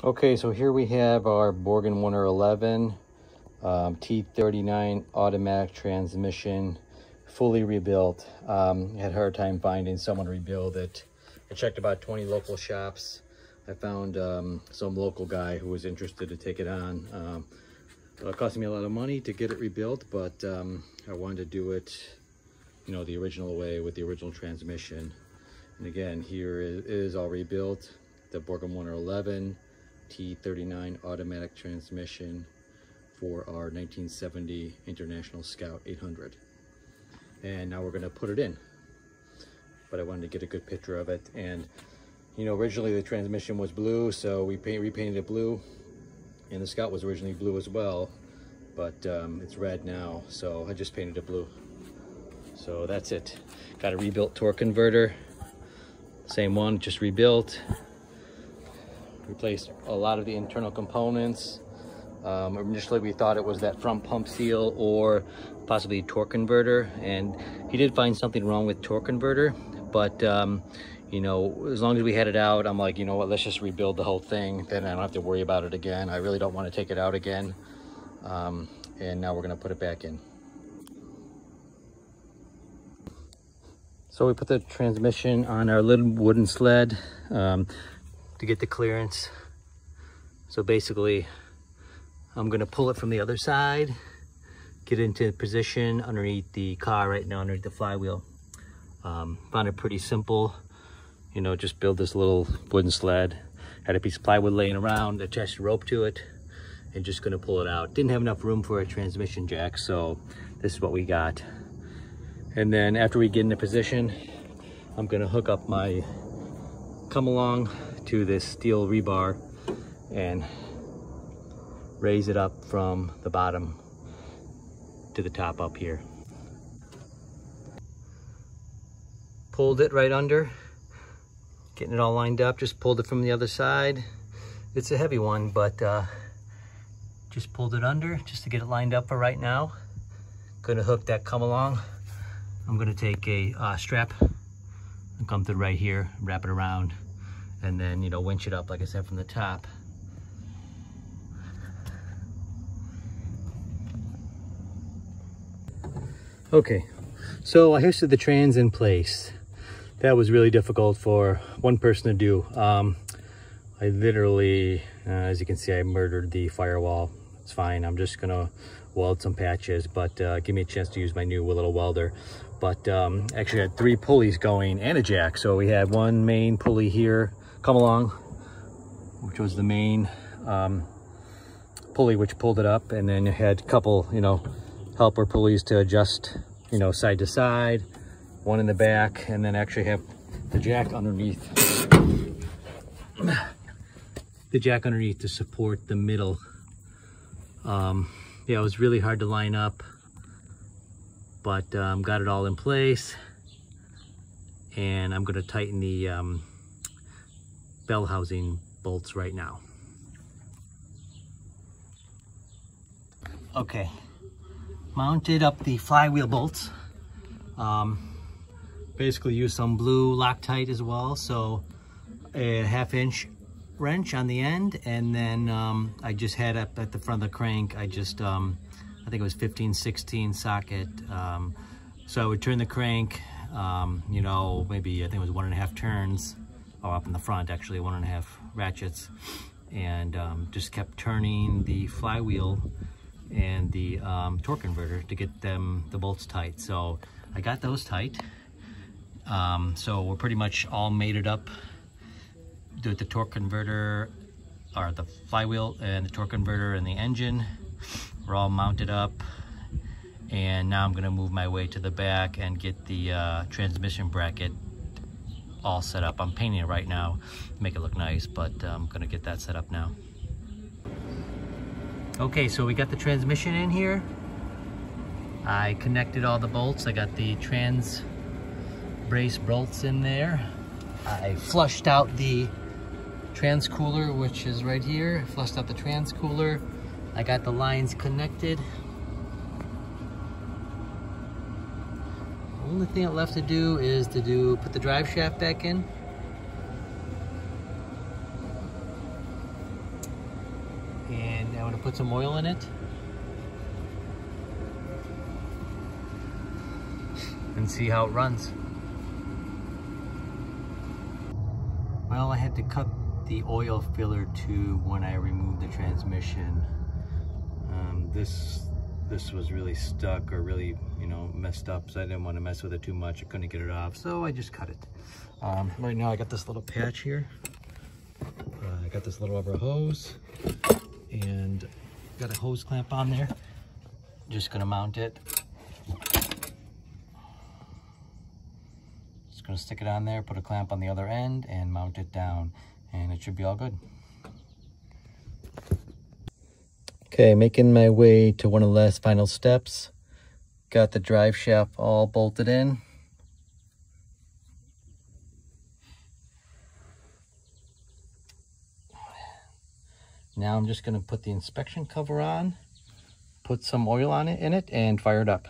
Okay, so here we have our Borg Warner 11 T39 automatic transmission, fully rebuilt. Had a hard time finding someone to rebuild it. I checked about 20 local shops. I found some local guy who was interested to take it on. It cost me a lot of money to get it rebuilt, but I wanted to do it, you know, the original way with the original transmission. And again, here it is all rebuilt. The Borg Warner 11 T39 automatic transmission for our 1970 International Scout 800. And now we're going to put it in. But I wanted to get a good picture of it. And, you know, originally the transmission was blue, so we repainted it blue. And the Scout was originally blue as well, but it's red now, so I just painted it blue. So that's it. Got a rebuilt torque converter. Same one, just rebuilt. Replaced a lot of the internal components. Initially we thought it was that front pump seal or possibly torque converter, and he did find something wrong with torque converter, but you know, as long as we had it out, I'm like, you know what, let's just rebuild the whole thing, then I don't have to worry about it again. I really don't want to take it out again. And now we're going to put it back in. So we put the transmission on our little wooden sled to get the clearance. So basically, I'm gonna pull it from the other side, get into position underneath the car right now, underneath the flywheel. Found it pretty simple, you know, just build this little wooden sled. Had a piece of plywood laying around, attached a rope to it, and just gonna pull it out. Didn't have enough room for a transmission jack, so this is what we got. And then after we get into position, I'm gonna hook up my come along to this steel rebar and raise it up from the bottom to the top up here. Pulled it right under, getting it all lined up, just pulled it from the other side. It's a heavy one, but just pulled it under just to get it lined up for right now. Gonna hook that come along. I'm gonna take a strap and come through right here, wrap it around, and then, you know, winch it up, like I said, from the top. Okay, so I hoisted the trans in place. That was really difficult for one person to do. I literally, as you can see, I murdered the firewall. It's fine, I'm just gonna weld some patches, but give me a chance to use my new little welder. But actually had 3 pulleys going and a jack. So we had one main pulley here, come along, which was the main pulley which pulled it up, and then you had a couple, you know, helper pulleys to adjust, you know, side to side, one in the back, and then actually have the jack underneath. The jack underneath to support the middle. Yeah, it was really hard to line up, but got it all in place, and I'm going to tighten the bell housing bolts right now. Okay, mounted up the flywheel bolts. Basically used some blue Loctite as well, so a 1/2 inch wrench on the end, and then I just had up at the front of the crank, I just I think it was 15/16 socket. So I would turn the crank, you know, maybe I think it was 1.5 turns, or up in the front actually, 1.5 ratchets, and just kept turning the flywheel and the torque converter to get the bolts tight. So I got those tight. So we're pretty much all mated up. Do the torque converter, or the flywheel and the torque converter and the engine. We're all mounted up. And now I'm gonna move my way to the back and get the transmission bracket all set up. I'm painting it right now to make it look nice, but I'm gonna get that set up now. Okay, so we got the transmission in here. I connected all the bolts. I got the trans brace bolts in there. I flushed out the trans cooler, which is right here. Flushed out the trans cooler. I got the lines connected. Only thing left to do is to put the drive shaft back in. and I want to put some oil in it and see how it runs. Well, I had to cut the oil filler tube when I removed the transmission. This was really stuck or really, you know, messed up, so I didn't want to mess with it too much. I couldn't get it off, so I just cut it. Right now I got this little patch here. I got this little rubber hose and got a hose clamp on there. Just gonna mount it. Just gonna stick it on there, put a clamp on the other end and mount it down, and it should be all good. Okay, making my way to one of the last final steps. Got the drive shaft all bolted in. Now I'm just going to put the inspection cover on, put some oil on it and fire it up.